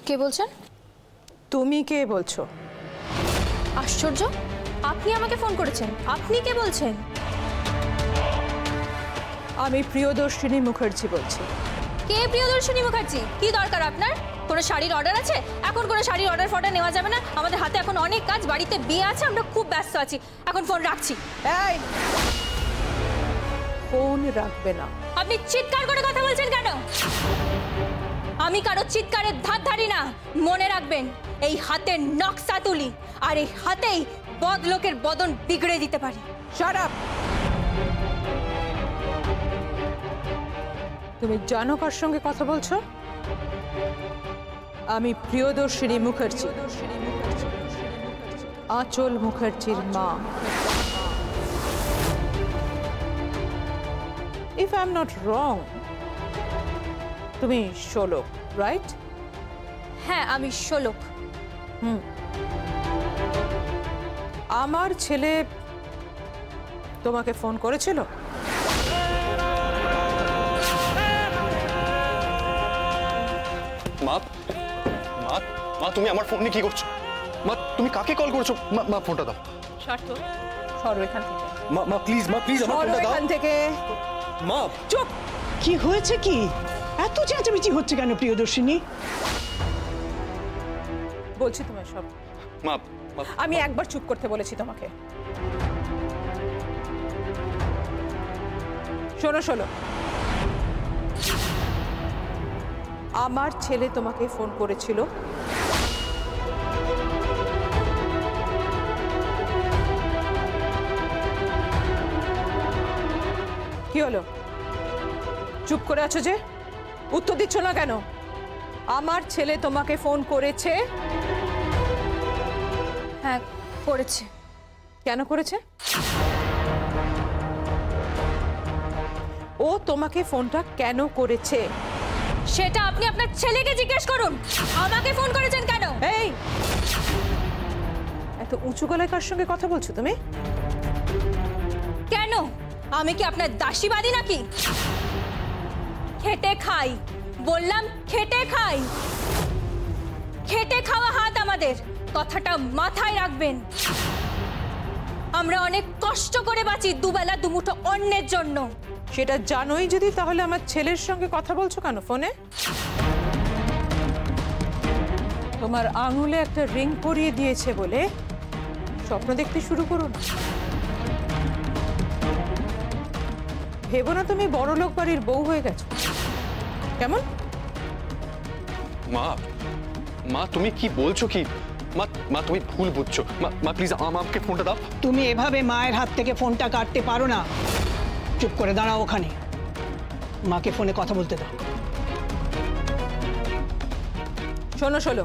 কে বলছেন? তুমি কে বলছো? আশ্চর্য, আপনি আমাকে ফোন করেছেন, আপনি কে বলছেন? আমি প্রিয়দর্শিনী মুখার্জি বলছি। কে প্রিয়দর্শিনী মুখার্জি? কি দরকার আপনার? কোনো শাড়ির অর্ডার আছে? এখন কোনো শাড়ির অর্ডার নেওয়া যাবে না, আমাদের হাতে এখন অনেক কাজ, বাড়িতে বিয়ে আছে, আমরা খুব ব্যস্ত আছি, এখন ফোন রাখছি। এই, ফোন রাখবে না। আপনি চিৎকার করে কথা বলছেন কেন? আমি কারো চিৎকারের ধার ধারি না, মনে রাখবেন এই হাতের নকশা তুলি, আর এই হাতেই বদলোকের বদন বিগড়ে দিতে পারি। Shut up! তুমি জানো কার সঙ্গে কথা বলছো? আমি প্রিয়দর্শিনী মুখার্জি, আঁচল মুখার্জির মা। If I am not wrong, তুমি শোলক, রাইট? হ্যাঁ, আমি শোলক। আমার ছেলে তোমাকে ফোন করেছিল? মা, মা, মা তুমি আমার ফোন নিয়ে কি করছো? মা তুমি কাকে কল করছো? মা, মা ফোনটা দাও। সরো এখান থেকে। মা, মা প্লিজ, মা প্লিজ আমার ফোনটা দাও এখান থেকে। মা। চুপ! কি হয়েছে কি? এত চেঁচামেচি হচ্ছে কেন প্রিয়দর্শিনী? বলছি তোমার সব। মা, আমি একবার চুপ করতে বলেছি তোমাকে। শোনো শোনো, আমার ছেলে তোমাকে ফোন করেছিল। কি হলো? চুপ করে আছো যে, উত্তর দিচ্ছ না কেন? আমার ছেলে তোমাকে ফোন করেছে? হ্যাঁ, করেছে। কেন করেছে? ও তোমাকে ফোনটা কেন করেছে সেটা আপনি আপনার ছেলেকে জিজ্ঞেস করুন, আমাকে ফোন করেছেন কেন? এই, এত উঁচু গলায় কার সঙ্গে কথা বলছো তুমি? কেন? আমি কি আপনার দাসীবাদী নাকি? খেটে খাই, বললাম খেটে খাই। খেটে খাওয়া হাত আমাদের, কথাটা মাথায় রাখবেন। আমরা অনেক কষ্ট করে বাঁচি, দুবেলা দুমুঠো অন্যের জন্য। সেটা জানোই যদি, তাহলে আমার ছেলের সঙ্গে কথা বলছো কেন ফোনে? তোমার আঙুলে একটা রিং পরিয়ে দিয়েছে বলে স্বপ্ন দেখতে শুরু করো না। ভেবো না তুমি বড়লোক বাড়ির বউ হয়ে গেছো। কেমন? মা, মা তুমি কি বলছো কি? মা, মা তুমি ভুল বুঝছো। মা, মা প্লিজ আমাকে ফোনটা দাও। তুমি এভাবে মায়ের হাত থেকে ফোনটা কাটতে পারো না। চুপ করে দাঁড়াও ওখানে, মাকে ফোনে কথা বলতে দাও। শোনো শোনো,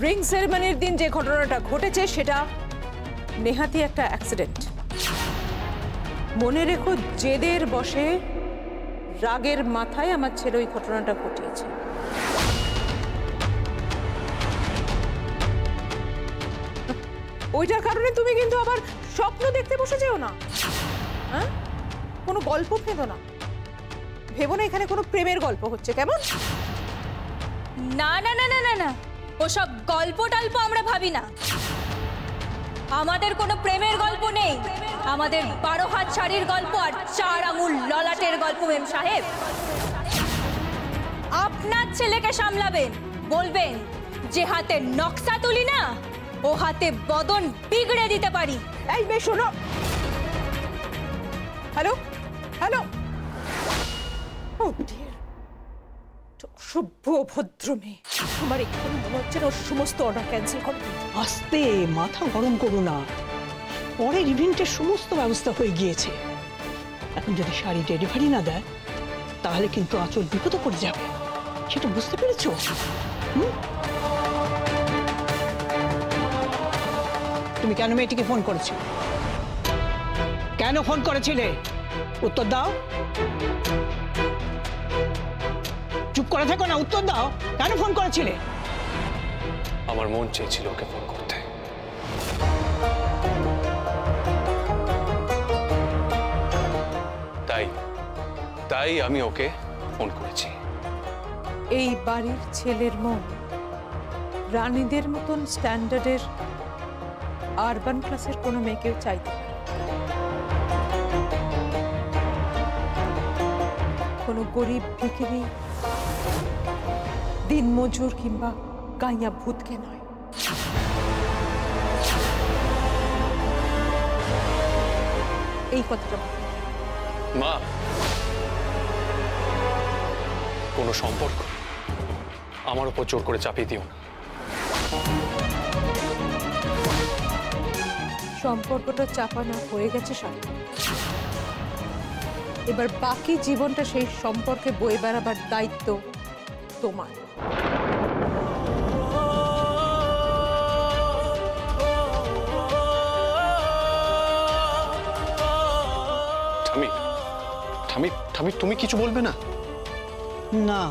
রিং সেরেমনির দিন যে ঘটনাটা ঘটেছে সেটা নেহাতি একটা অ্যাক্সিডেন্ট। মনে রেখো, জেদের বশে, রাগের মাথায় আমার ছেলে ওই ঘটনাটা ঘটিয়েছে। ওইটার কারণে তুমি কিন্তু আবার স্বপ্ন দেখতে বসে যেও না। হ্যাঁ, কোনো গল্প ভেবো না। ভেবো না এখানে কোনো প্রেমের গল্প হচ্ছে, কেমন? না না না না না না, ওসব গল্প টল্প আমরা ভাবি না। আমাদের কোনো প্রেমের গল্প নেই, আমাদের 12 হাত শাড়ির গল্প আর 4 আঙুল ললাটের গল্প। মেম সাহেব, আপনার ছেলেকে সামলাবেন, বলবেন যে হাতে নকশা তুলি না, ও হাতে বদন বিগড়ে দিতে পারি। এই মেয়ে শোনো। হ্যালো হ্যালো, ও ডিয়ার, সভ্য ভদ্র মেয়ে। তোমার এখানে মনে হচ্ছে না ওর সমস্ত অর্ডার ক্যান্সেল করে দিই। আস্তে, মাথা গরম করো না। পরের ইভেন্টের সমস্ত ব্যবস্থা হয়ে গিয়েছে। এখন যদি শাড়ি ডেলিভারি না দেয় তাহলে কিন্তু আঁচল বিপদে পড়ে যাবে, সেটা বুঝতে পেরেছো? তুমি কেন মেয়েটিকে ফোন করেছো? কেন ফোন করেছিলে? উত্তর দাও। চুপ করে থেকো না, উত্তর দাও। কেন ফোন করেছিলে? আমার মন চেয়েছিল ওকে ফোন করতে। তাই আমি ওকে ফোন করেছি। এই বাড়ির ছেলের মন রানীদের মতন স্ট্যান্ডার্ডের আরবান ক্লাসের কোনো মেয়েকেও চাইতে পারে। কোনো গরিব ভিখিরি, দিনমজুর কিংবা গাইয়া ভূতকে নয়। এই কথাটা মা, কোনো সম্পর্ক আমার উপর জোর করে চাপিয়ে দিও না। সম্পর্কটা চাপানো হয়ে গেছে শান্ত। এবার বাকি জীবনটা সেই সম্পর্কে বয়ে বেড়াবার দায়িত্ব তোমার। ঠামি, ঠামি, ঠামি, তুমি কিছু বলবে না? না,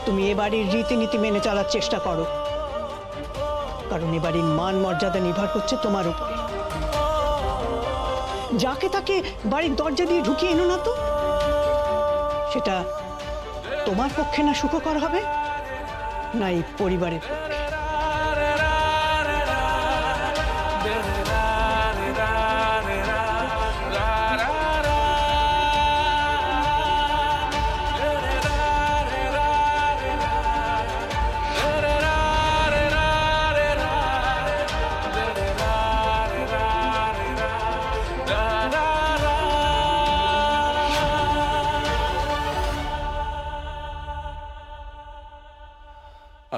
তুমি এ বাড়ির রীতিনীতি মেনে চলার চেষ্টা করো, কারণ এ বাড়ির মান মর্যাদা নির্ভর করছে তোমার উপরে। যাকে তাকে বাড়ির দরজা দিয়ে ঢুকিয়ে এনো না তো, সেটা তোমার পক্ষে না সুখকর হবে, না এই পরিবারের পক্ষে।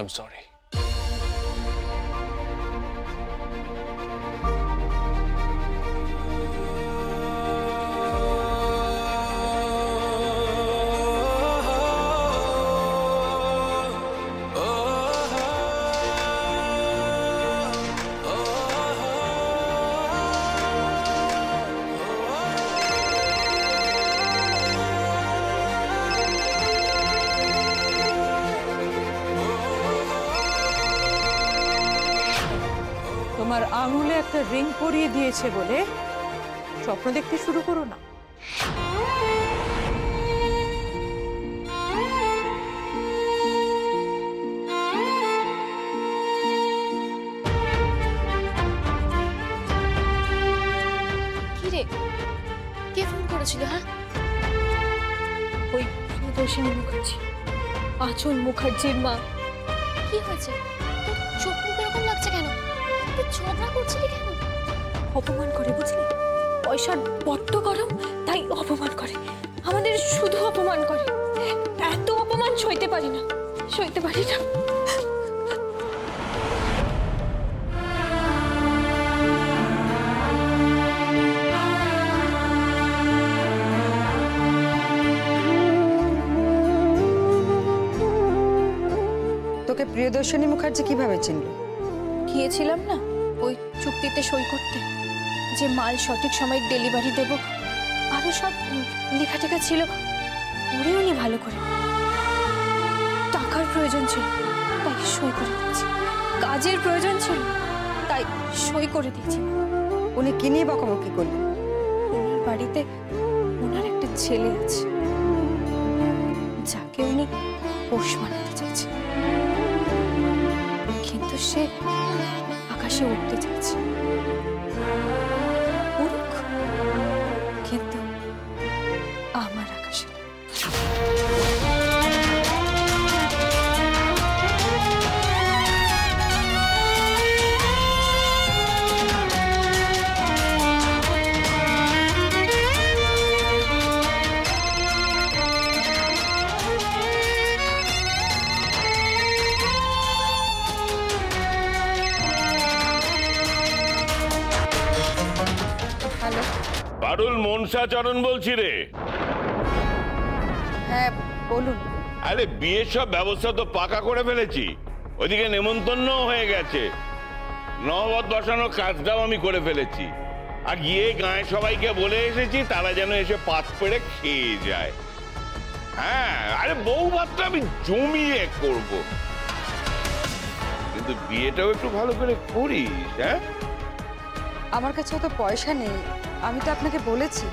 I'm sorry. তোমার আঙুলে একটা রিং পরিয়ে দিয়েছে বলে স্বপ্ন দেখতে শুরু করো না। কি রে, কে ফোন করেছিল? হ্যাঁ, ওই প্রিয়দর্শিনী মুখার্জি, আঁচল মুখার্জির মা। কি হয়েছে? তোর চোখ মুখ এরকম লাগছে কেন? তুই ঝগড়া করছিলি কেন? অপমান করে, বুঝলি? পয়সার বড্ড গরম, তাই অপমান করে। আমাদের শুধু অপমান করে। এত অপমান সইতে পারি না, সইতে পারি না। তোকে প্রিয়দর্শিনী মুখার্জি কিভাবে চিনল? গিয়েছিলাম না ওই চুক্তিতে সই করতে, যে মাল সঠিক সময় ডেলিভারি দেব, আরো সব লেখা টেখা ছিল। পড়ে উনি ভালো করে, টাকার প্রয়োজন ছিল তাই সই করে দিয়েছি, কাজের প্রয়োজন ছিল তাই সই করে দিয়েছি। উনি কি নিয়ে বকাবকি করলেন? ওনার বাড়িতে ওনার একটা ছেলে আছে, যাকে উনি পোষ মানাতে চাইছে, কিন্তু সে আকাশে উঠতে চাইছে। উড়ুক, কিন্তু আমার আকাশে না। পারুল মনসাচরণ বলছি রে। হ্যাঁ বলুন। আরে বিয়ের সব ব্যবস্থা তো পাকা করে ফেলেছি, ওইদিকে নেমন্তন্ন হয়ে গেছে, নহবত বসানোর কাজটাও আমি করে ফেলেছি, আর গিয়ে গায়ে সবাইকে বলে এসেছি তারা যেন এসে পাত পেড়ে খেয়ে যায়। হ্যাঁ, আরে বউ ভাতটা আমি জমিয়ে করব, কিন্তু বিয়েটাও একটু ভালো করে করিস। হ্যাঁ, আমার কাছে তো পয়সা নেই, আমি তো আপনাকে বলেছি।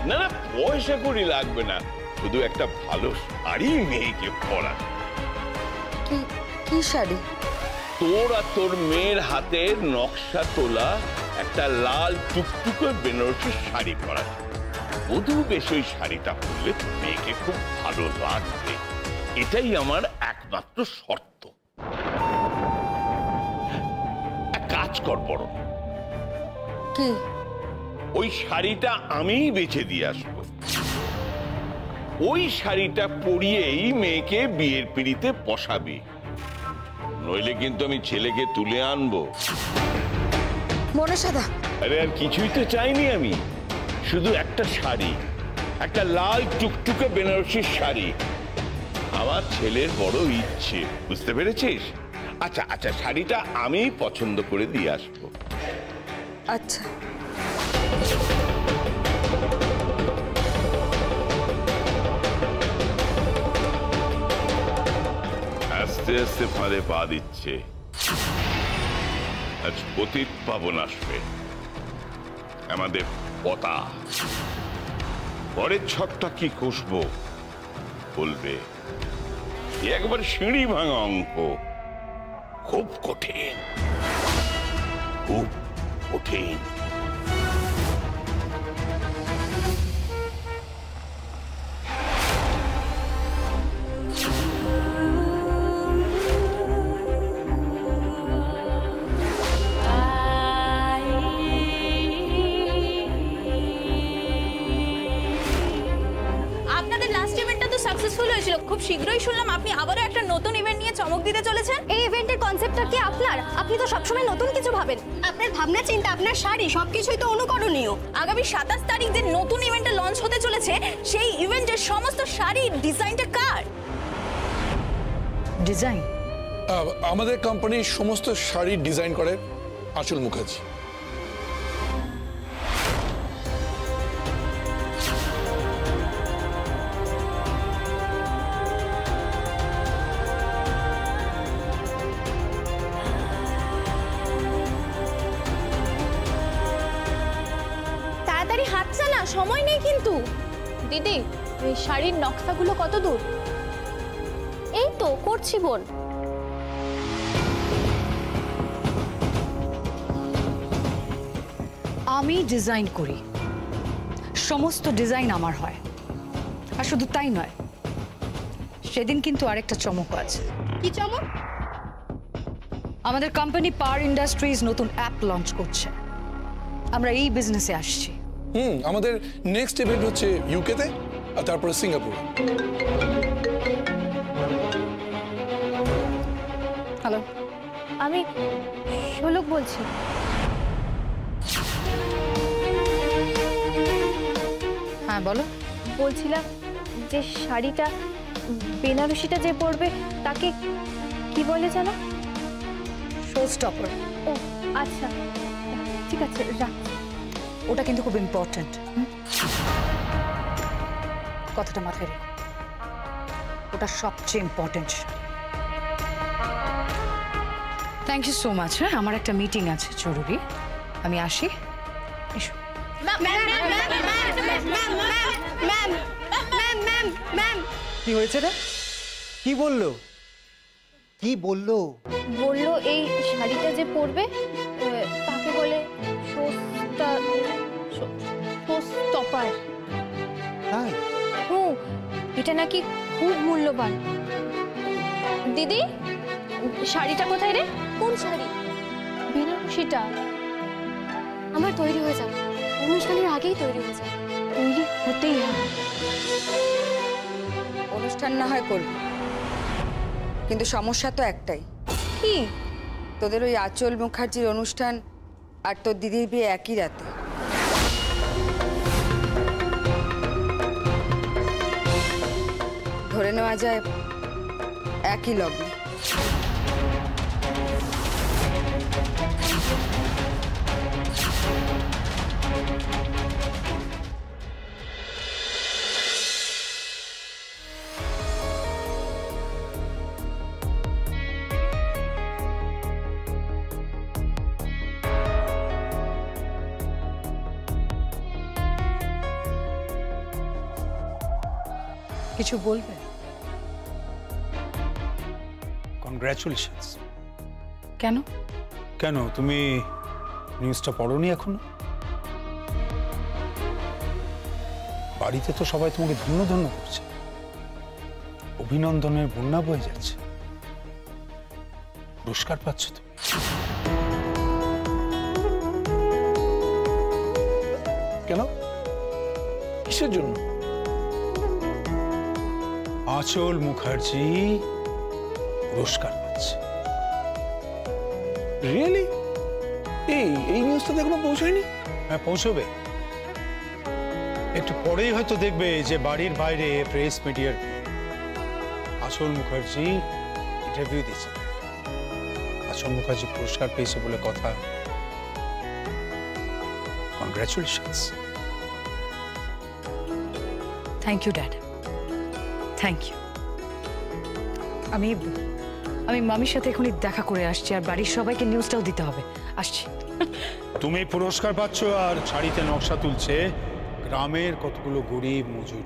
না না, পয়সা করি লাগবে না, শুধু একটা ভালো শাড়ি মেয়েকে পরা। কি কি শাড়ি? তোর আর তোর মেয়ের হাতের নকশা তোলা একটা লাল টুকটুকে বেনারসি শাড়ি পরা। বধূ বেশ ওই শাড়িটা পরলে মেয়েকে খুব ভালো লাগবে, এটাই আমার একমাত্র শর্ত। এক কাজ কর বড়, কি? ওই শাড়িটা আমিই বেছে দিয়ে আসবো। ওই শাড়িটা পরিয়েই মেয়েকে বিয়ের পিড়িতে বসাবি, নইলে কিন্তু আমি ছেলেকে তুলে আনবো। মনসাদা, আরে আর কিছুই তো চাইনি আমি, শুধু একটা শাড়ি, একটা লাল টুকটুকে বেনারসির শাড়ি। আমার ছেলের বড় ইচ্ছে, বুঝতে পেরেছিস? আচ্ছা আচ্ছা, শাড়িটা আমি পছন্দ করে দিয়ে আসবো। আচ্ছা। আস্তে আস্তে ফাঁদে পা দিচ্ছে। আজ পতিত পাবন আসবে, আমাদের পতা। পরের ছকটা কি কষবো বলবে, একবার সিঁড়ি ভাঙা অঙ্ক, খুব কঠিন, খুব কঠিন। আপনাদের লাস্ট ইভেন্টটা তো সাকসেসফুল হয়েছিল, খুব শীঘ্রই শুনলাম আপনি আবারও একটা নতুন ইভেন্ট নিয়ে চমক দিতে চলেছেন। এই ইভেন্টের কনসেপ্টটা কি আপনার? আপনি তো সবসময় নতুন কিছু ভাবেন। আপনার ভাবনা চিন্তা, আপনার শাড়ি সবকিছুই তো অনুকরণীয়। আগামী 27 তারিখ যে নতুন ইভেন্টটা লঞ্চ হতে চলেছে, সেই ইভেন্টের সমস্ত শাড়ির ডিজাইনটা কার? ডিজাইন আমাদের কোম্পানির সমস্ত শাড়ি ডিজাইন করে আঁচল মুখার্জি। তাড়াতাড়ি হাত চালা, সময় নেই কিন্তু। দিদি, এই শাড়ির নকশাগুলো কত দূর? এই তো করছি বোন। আমি ডিজাইন করি, সমস্ত ডিজাইন আমার হয়। আর শুধু তাই নয়, সেদিন কিন্তু আরেকটা চমক আছে। কি চমক? আমাদের কোম্পানি পাওয়ার ইন্ডাস্ট্রিজ নতুন অ্যাপ লঞ্চ করছে, আমরা এই বিজনেসে আসছি। আমাদের নেক্সট ইভেন্ট হচ্ছে ইউকেতে, আর তারপরে সিঙ্গাপুর। হ্যালো, আমি শোলক বলছি। হ্যাঁ বলো। বলছিলাম যে শাড়িটা বেনারসিটা যে পরবে তাকে কি বলে জানো? Show stopper. ও আচ্ছা, ঠিক আছে রাখ। ওটা কিন্তু খুব ইম্পর্ট্যান্ট, কথাটা মাথায় রেখো। ওটা সবচেয়ে important. Thank you so much. হ্যাঁ, আমার একটা মিটিং আছে জরুরি, আমি আসি। এসো। কি হয়েছে রে? কি বললো? কি বললো? বললো এই শাড়িটা যে পরবে তাকে বলে শো স্টপার। হ্যাঁ, এটা নাকি খুব মূল্যবান। দিদি, শাড়িটা কোথায় রে? কোন শাড়ি? বেনারসিটা। আমার তৈরি হয়ে যাবে, অনুষ্ঠানের আগেই তৈরি হয়ে যাবে। তৈরি হতেই হবে। অনুষ্ঠান না হয় করবি, কিন্তু সমস্যা তো একটাই। কি? তোদের ওই আঁচল মুখার্জির অনুষ্ঠান আর তোর দিদির বিয়ে একই রাতে। ধরে নেওয়া যায় একই লগ্নে। কিছু বলবে? কংগ্রাচুলেশনস। কেন? কেন তুমি নিউজটা পড়োনি এখনো? বাড়িতে তো সবাই তোমাকে ধন্য ধন্য করছে, অভিনন্দনের বন্যা বয়ে যাচ্ছে, পুরস্কার পাচ্ছ তুমি। কেন, কিসের জন্য? আঁচল মুখার্জি পুরস্কার পাচ্ছে। রিয়েলি? এই নিউজটা এখনো পৌঁছায়নি? হ্যাঁ, পৌঁছবে। একটু পরেই হয়তো দেখবে যে বাড়ির বাইরে প্রেস মিডিয়ার আঁচল মুখার্জি ইন্টারভিউ দিচ্ছে। আঁচল মুখার্জি পুরস্কার পেয়েছে বলে কথা। Congratulations. Thank you dad, thank you. আমি মামির সাথে এখনই দেখা করে আসছি, আর বাড়ির সবাইকে নিউজটাও দিতে হবে। আসছি। তুমি পুরস্কার পাচ্ছ আর শাড়িতে নকশা তুলছে গ্রামের কতগুলো গরিব মজুর।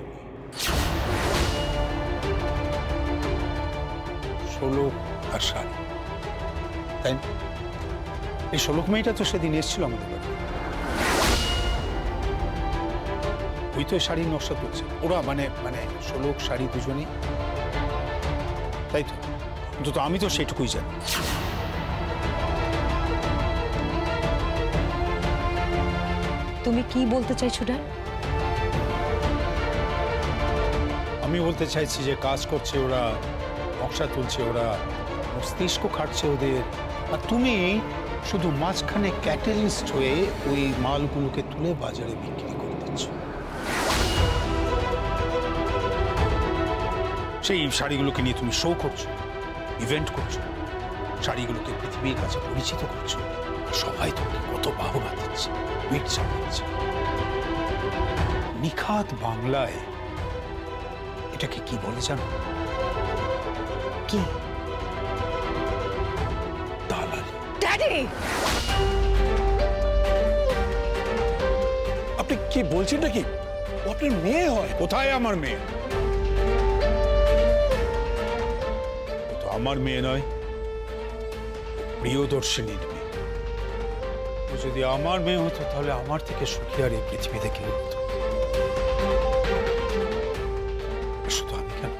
শোলক আর শাড়ি, তাই না? এই শোলক মেয়েটা তো সেদিন এসেছিল আমাদের বাড়ি। ওই তো শাড়ির নকশা তুলছে ওরা, মানে শোলক শাড়ি দুজনেই, তাই তো? কিন্তু আমি তো সেটুকুই জানি। তুমি কি বলতে চাইছো ড্যাড? আমি বলতে চাইছি যে কাজ করছে ওরা, নকশা তুলছে ওরা, মস্তিষ্ক খাটছে ওদের, আর তুমি শুধু মাঝখানে ক্যাটালিস্ট হয়ে ওই মালগুলোকে তুলে বাজারে বিক্রি করে দিচ্ছ। সেই শাড়িগুলোকে নিয়ে তুমি শো করছো, ইভেন্ট করছো, শাড়িগুলোকে পৃথিবীর কাছে পরিচিত করছো, সবাই তোমাকে কত বাহবা দিচ্ছে, পিঠ চাপাচ্ছে। নিখাত বাংলায় এটাকে কি বলে জানো? কি? দালালি। ড্যাডি, আপনি কি বলছেন নাকি? ও আপনার মেয়ে হয়? কোথায় আমার মেয়ে? ও তো আমার মেয়ে নয়, প্রিয়দর্শিনীর মেয়ে। ও যদি আমার মেয়ে হতো তাহলে আমার থেকে সুখী আর এই পৃথিবীতে কেউ হতো। শুধু আমি কেন,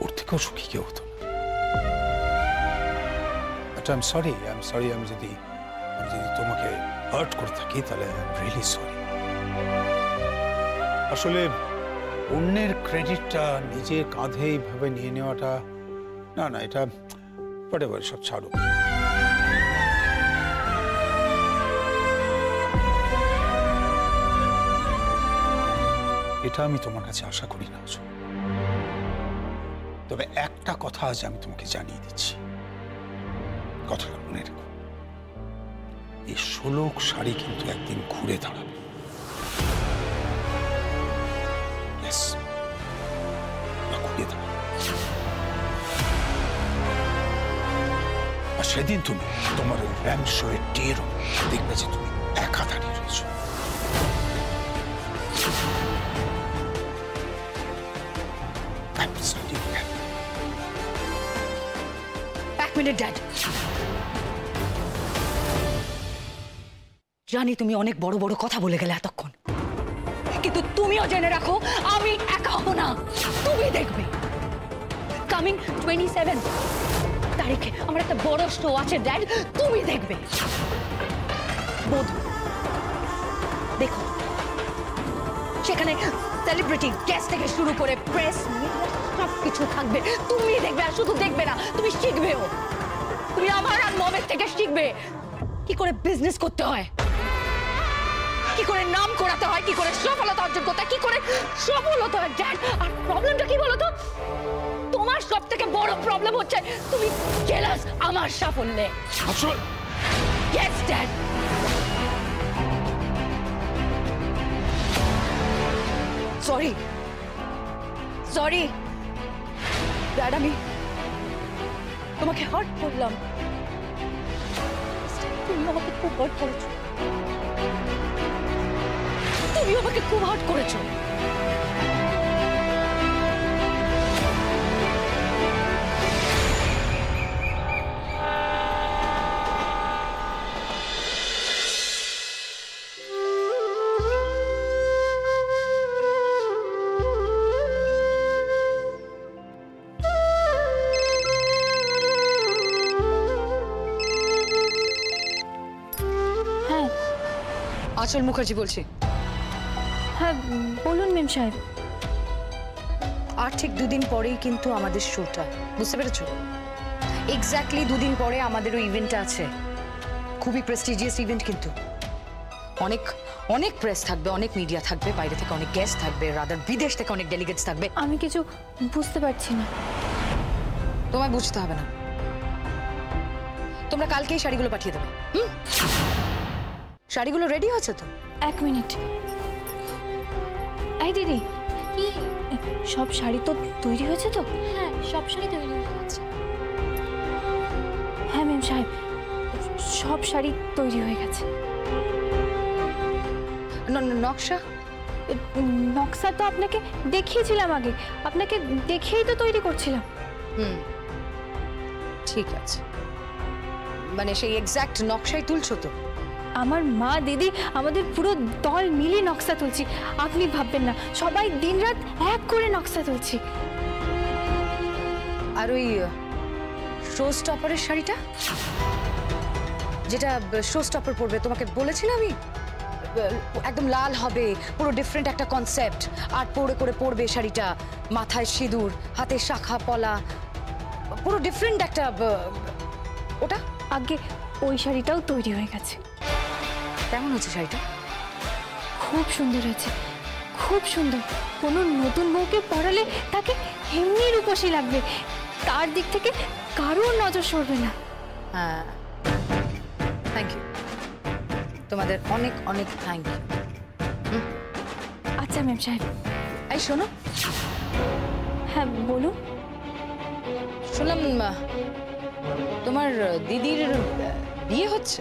ওর থেকেও সুখী কেউ হতো না। আই এম সরি, আমি যদি তোমাকে হার্ট করে থাকি তাহলে আই এম রিয়েলি সরি। আসলে অন্যের ক্রেডিটটা নিজের কাঁধে এইভাবে নিয়ে নেওয়াটা, না এটা হোয়াটএভার, সব ছাড়ো। এটা আমি তোমার কাছে আশা করি না। তবে একটা কথা আজ আমি তোমাকে জানিয়ে দিচ্ছি, কথাটা মনে রেখো। এই শোলক শাড়ি কিন্তু একদিন ঘুরে দাঁড়াবে। ঘুরে দাঁড়াবে, আর সেদিন তুমি তোমার ওই র্যাম্প শোয়ের টেরও দেখবে যে তুমি একা দাঁড়িয়ে রয়েছো। এক মিনিট ড্যাড, জানি তুমি অনেক বড় বড় কথা বলে গেলে এতক্ষণ, কিন্তু তুমিও জেনে রাখো আমি একা হব না। তুমি দেখবে কামিং 27 তারিখে আমার একটা বড় শো আছে ড্যাড, তুমি দেখবে। দেখো সেখানে সেলিব্রিটি গেস্ট থেকে শুরু করে প্রেস সব কিছু থাকবে, তুমি দেখবে। আর শুধু দেখবে না, তুমি শিখবেও। তুমি আমার আর মমের থেকে শিখবে কি করে বিজনেস করতে হয়, কি করে নাম করাতে হয়, কি করে সফলতা অর্জন করতে হয়, কি করে সফল হতে হয় ড্যাড। আর প্রবলেমটা কি বলো তো? তোমার সব থেকে বড় প্রবলেম হচ্ছে তুমি জেলাস আমার সাফল্যে। Yes dad. সরি ড্যাড, আমি তোমাকে হার্ট করলাম। তুমি আমাকে খুব হার্ট করেছো, তুমি আমাকে খুব হার্ট করেছো। আঁচল মুখার্জি বলছি। হ্যাঁ বলুন মেম সাহেব। আর ঠিক দুদিন পরেই কিন্তু আমাদের শোটা, বুঝতে পেরেছো? এক্স্যাক্টলি দুদিন পরে আমাদের ওই ইভেন্টটা আছে, খুবই প্রেস্টিজিয়াস ইভেন্ট, কিন্তু অনেক অনেক প্রেস থাকবে, অনেক মিডিয়া থাকবে, বাইরে থেকে অনেক গেস্ট থাকবে, রাদার বিদেশ থেকে অনেক ডেলিগেটস থাকবে। আমি কিছু বুঝতে পারছি না। তোমায় বুঝতে হবে না, তোমরা কালকেই শাড়িগুলো পাঠিয়ে দেবে। শাড়িগুলো রেডি হচ্ছে তো? এক মিনিট। এই দিদি, কি? সব শাড়ি তো তৈরি হয়েছে তো? হ্যাঁ, সব শাড়ি তৈরি হয়ে গেছে। হ্যাঁ মেম সাহেব, সব শাড়ি তৈরি হয়ে গেছে। নকশা? নকশা তো আপনাকে দেখিয়েছিলাম আগে, আপনাকে দেখেই তো তৈরি করছিলাম। ঠিক আছে, মানে সেই এক্স্যাক্ট নকশাই তুলছো তো? আমার মা দিদি আমাদের পুরো দল মিলে নকশা তুলছি, আপনি ভাববেন না, সবাই দিনরাত এক করে নকশা তুলছি। আর ওই শো স্টপারের শাড়িটা, যেটা শো স্টপার পরবে, তোমাকে বলেছিলাম আমি, একদম লাল হবে, পুরো ডিফারেন্ট একটা কনসেপ্ট, আর পরে করে পরবে শাড়িটা, মাথায় সিঁদুর, হাতে শাখা পলা, পুরো ডিফারেন্ট একটা, ওটা আগে ওই শাড়িটাও তৈরি হয়ে গেছে। কেমন হচ্ছে শাড়িটা? খুব সুন্দর হয়েছে, খুব সুন্দর। কোনো নতুন বউকে পরালে তাকে এমনি রূপসী লাগবে, তার দিক থেকে কারোর নজর সরবে না। হ্যাঁ, থ্যাংক ইউ, তোমাদের অনেক অনেক থ্যাংক ইউ। আচ্ছা ম্যাম সাহেব। এই শোনো। হ্যাঁ বলুন। শুনলাম তোমার দিদির বিয়ে হচ্ছে।